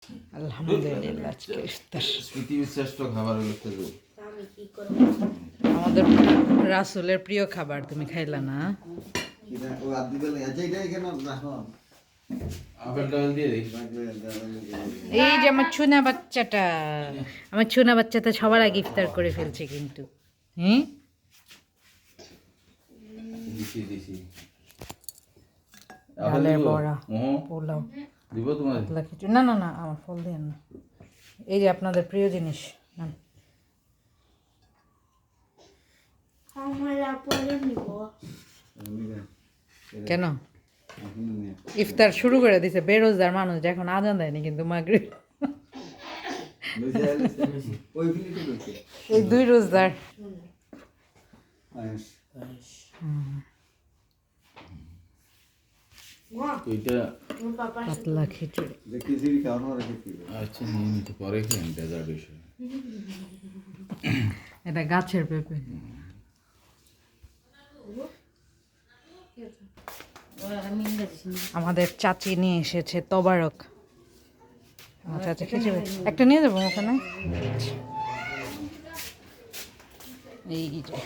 আলহামদুলিল্লাহ আজকে ইফতার পৃথিবীর শ্রেষ্ঠ খাবার হলো খেজুর। আমাদের রাসূলের প্রিয় খাবার, তুমি খাইলা না? আপেল টাপেল দিয়ে দিই। এই যে আমার চুনা বাচ্চাটা সবার আগে ইফতার করে ফেলছে কিন্তু। হুম, দিছি ডালের বড়া, ওহো পোলাও, দিব তোমার। পাতলা খিচুড়ি। না না না, আমার ফল দিয়ে না। এই যে আপনাদের প্রিয় জিনিস। নেন। কেন ইফতার শুরু করে দিছে বেরোজগার মানুষ, এখন আজান দেয়নি কিন্তু মাগরিব। এই দুই রোজদার। ওইটা পাতলা খিচুড়ি। আচ্ছা নিয়ে নিতে পরে খেলেন ডেজার্ট হিসেবে। এটা গাছের পেঁপে। আমাদের চাচি নিয়ে এসেছে তবারক। আমার চাচি খিচুড়ি একটা নিয়ে যাবো ওখানে। এই যে